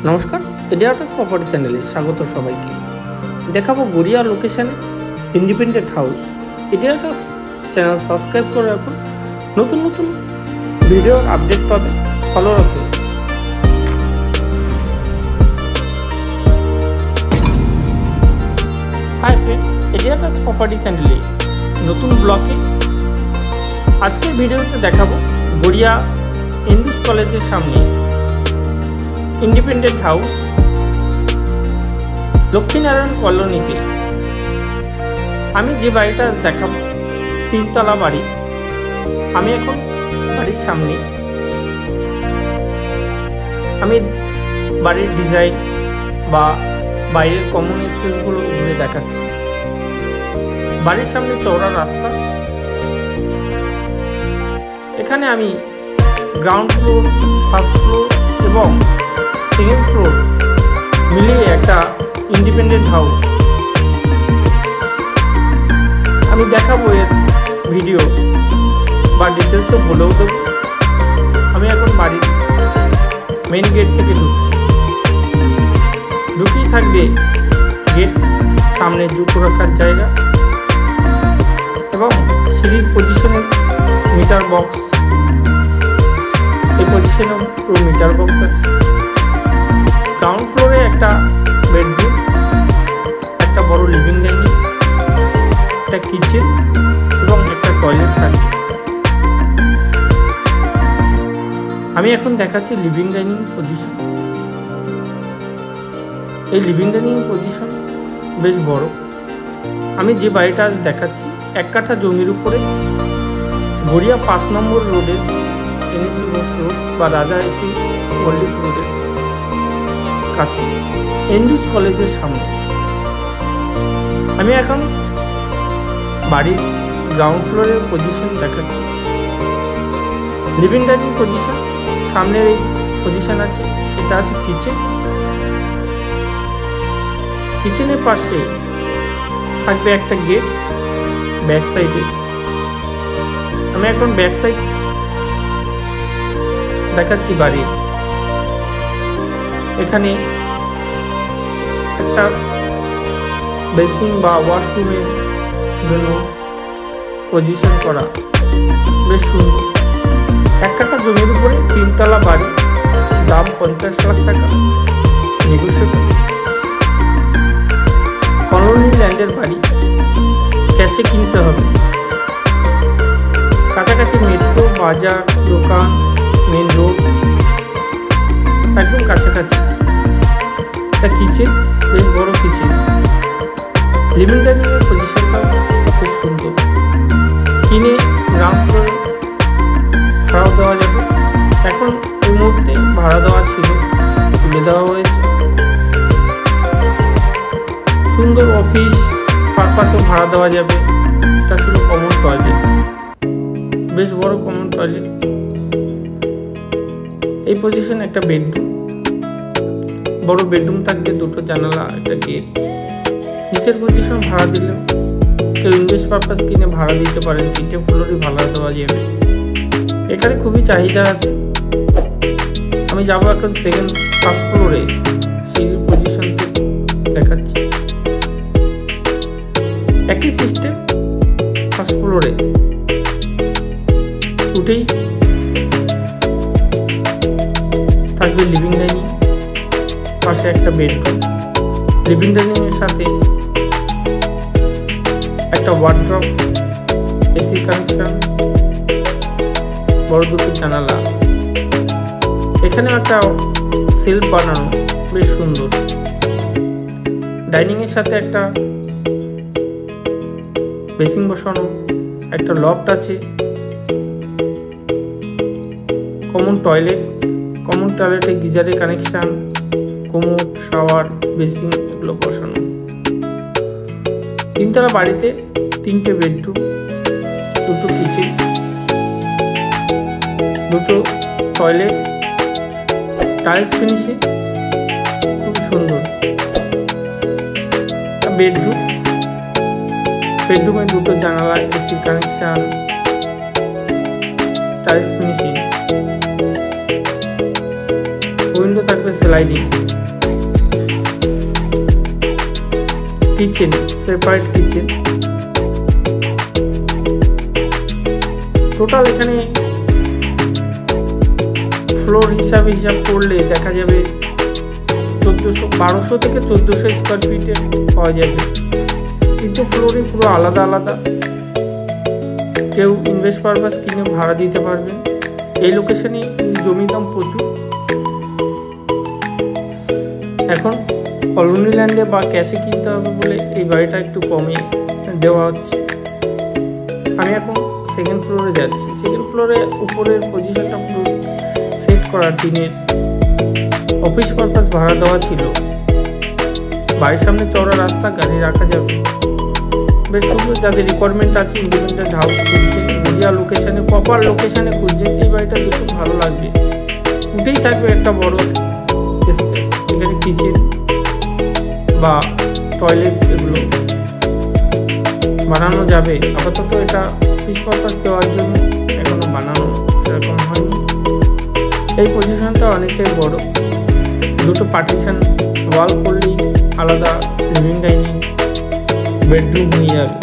নমস্কার, এডিয়াটাস প্রপার্টি চ্যানেলে স্বাগত সবাইকে। দেখাবো গড়িয়া লোকেশনে ইন্ডিপেন্ডেন্ট হাউস। এডিয়াটাস চ্যানেল সাবস্ক্রাইব করে রাখুন, নতুন নতুন ভিডিওর আপডেট পাবে, ফলো রাখুন। হাই ফ্রেন্ডস, এডিয়াটাস প্রপার্টি চ্যানেলে নতুন ব্লগে আজকের ভিডিওতে দেখাবো গড়িয়া এনবিএস কলেজের সামনে ইন্ডিপেন্ডেন্ট হাউস লক্ষ্মীনারায়ণ কলোনিতে। আমি যে বাড়িটা দেখাবো তিনতলা বাড়ি। আমি এখন বাড়ির সামনে, আমি বাড়ির ডিজাইন বা বাইরের কমন স্পেসগুলো ঘুরে দেখাচ্ছি। বাড়ির সামনে চওড়া রাস্তা। এখানে আমি গ্রাউন্ড ফ্লোর, ফার্স্ট ফ্লোর এবং সেকেন্ড ফ্লোর মিলিয়ে একটা ইন্ডিপেন্ডেন্ট হাউস আমি দেখাবো। এর ভিডিও বা ডিটেলসও বলেও দেবো। আমি এখন বাড়ির মেন গেট থেকে ঢুকেই থাকবে গেট, সামনে জুতো রাখার জায়গা এবং সিঁড়ির পজিশনের মিটার বক্স। এই পজিশনে পুরো মিটার বক্স আছে। গ্রাউন্ড ফ্লোরে একটা বেডরুম, একটা বড় লিভিং ডাইনিং, একটা কিচেন এবং একটা টয়লেট থাকবে। আমি এখন দেখাচ্ছি লিভিং ডাইনিং পজিশন। এই লিভিং ডাইনিং পজিশন বেশ বড়। আমি যে বাড়িটা আজ দেখাচ্ছি 1 কাঠা জমির উপরে গড়িয়া 5 নম্বর রোডে, এনএসি রোড বা রাজা এসি মল্লিক রোডের কাছে এনবিএস কলেজের সামনে। আমি এখন বাড়ির গ্রাউন্ড ফ্লোরের পজিশন দেখাচ্ছি। লিভিং ডাইনিং পজিশন, সামনের এই পজিশন আছে। এটা আছে কিচেন। কিচেনের পাশে থাকবে একটা গেট ব্যাক সাইডে। আমি এখন ব্যাক সাইড দেখাচ্ছি বাড়ির। এখানে একটা বেসিন বা ওয়াশরুমের জন্য পজিশন করা, বেশ সুন্দর। 1 কাঠা জমির উপরে 3তলা বাড়ি, দাম 50 লাখ টাকা, নেগোশিয়েবল। কলোনি ল্যান্ডের বাড়ি, ক্যাশে কিনতে হবে। কাছাকাছি মেট্রো, বাজার, দোকান, মেন রোড একদম কাছাকাছি। একটা কিচেন, বেশ বড় কিচেন। লিভিং ডাইনিং এর পজিশনটা খুব সুন্দর। কিনে গ্রাউন্ড ফ্লোরে ভাড়াও দেওয়া যাবে। এখন এই মুহূর্তে ভাড়া দেওয়া ছিল, তুলে দেওয়া হয়েছে। সুন্দর অফিস পারপাসেও ভাড়া দেওয়া যাবে। এটা ছিল কমন টয়লেট, বেশ বড় কমন টয়লেট। এই পজিশনে একটা বেডরুম, বড় বেডরুম থাকবে, 2টো জানালা, একটা গেট। নিচের পজিশন ভাড়া দিলেও কেউ ইনভেস্ট পারপাস কিনে ভাড়া দিতে পারেন। 3টে ফ্লোরই ভাড়া দেওয়া যাবে। এখানে খুবই চাহিদা আছে। আমি যাব এখন ফার্স্ট ফ্লোরে, সিঁড়ির পজিশন থেকে দেখাচ্ছি। একই সিস্টেম। ফার্স্ট ফ্লোরে উঠেই থাকবে লিভিং ডাইনিং, পাশে একটা বেডরুম। লিভিং ডাইনিং এর সাথে একটা ওয়ার্ড্রপ, এসি কানেকশন, বড় 2টো জানালা। এখানে একটা সেলফ বানানো, বেশ সুন্দর। ডাইনিং এর সাথে একটা বেসিন বসানো, একটা লফট আছে, কমন টয়লেট। কমন টয়লেটে গিজারের কানেকশান, কোমোড, শাওয়ার, বেসিন এগুলো বসানো। 3তলা বাড়িতে 3টে বেডরুম, 2টো কিচেন, 2টো টয়লেট, টাইলস ফিনিশিং, খুব সুন্দর। বেডরুমে 2টো জানালা, AC connection, tiles finishing. Window থাকবে sliding. Kitchen, separate kitchen. Total এখানে ফ্লোর হিসাব করলে দেখা যাবে 1200 থেকে 1400 স্কোয়ার ফিটের পাওয়া যাবে, কিন্তু ফ্লোরিং পুরো আলাদা আলাদা। কেউ ইনভেস্ট পারপাস কিনে ভাড়া দিতে পারবেন। এই লোকেশনে জমির দাম প্রচুর। এখন কলোনি ল্যান্ডে বা ক্যাশে কিনতে হবে বলে এই বাড়িটা একটু কমে দেওয়া হচ্ছে। আমি এখন সেকেন্ড ফ্লোরে যাচ্ছি। সেকেন্ড ফ্লোরে উপরের পজিশনটা পুরো সেট করা, টিনের অফিস পারপাস ভাড়া দেওয়া ছিল। বাড়ির সামনে চওড়া রাস্তা, গাড়ি রাখা যাবে, বেশ সুন্দর। যাদের রিকোয়ারমেন্ট আছে, ইন্ডিপেন্ডেন্ট হাউস খুঁজছেন, মিডিয়া লোকেশানে, প্রপার লোকেশানে খুঁজছেন, এই বাড়িটা দেখুন, ভালো লাগবে। উঠেই থাকবে একটা বড় স্পেস, এখানে কিচেন বা টয়লেট এগুলো বানানো যাবে। আপাতত এটা অফিস পারপাস দেওয়ার জন্য এখনো বানানো সেরকম হয়নি। এই পজিশনটা অনেকটাই বড়, দুটো পার্টিশন ওয়াল করলেই আলাদা লিভিং ডাইনিং বেডরুম হয়ে যাবে।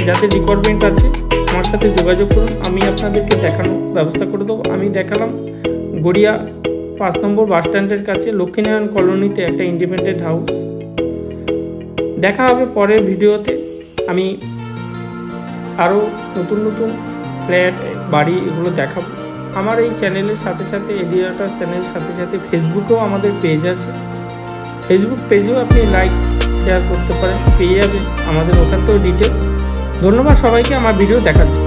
যাদের রিকোয়ারমেন্ট আছে আমার সাথে যোগাযোগ করুন, আমি আপনাদেরকে দেখানোর ব্যবস্থা করে দেবো। আমি দেখালাম গড়িয়া 5 নম্বর বাস স্ট্যান্ডের কাছে লক্ষ্মীনারায়ণ কলোনিতে একটা ইন্ডিপেন্ডেন্ট হাউস। দেখা হবে পরের ভিডিওতে। আমি আরও নতুন নতুন ফ্ল্যাট, বাড়ি এগুলো দেখাবো। আমার এই চ্যানেলের সাথে সাথে, এডিয়াটার চ্যানেলের সাথে সাথে ফেসবুকেও আমাদের পেজ আছে। ফেসবুক পেজেও আপনি লাইক শেয়ার করতে পারেন, পেয়ে যাবেন আমাদের ওখান থেকেও ডিটেলস। ধন্যবাদ সবাইকে আমার ভিডিও দেখার জন্য।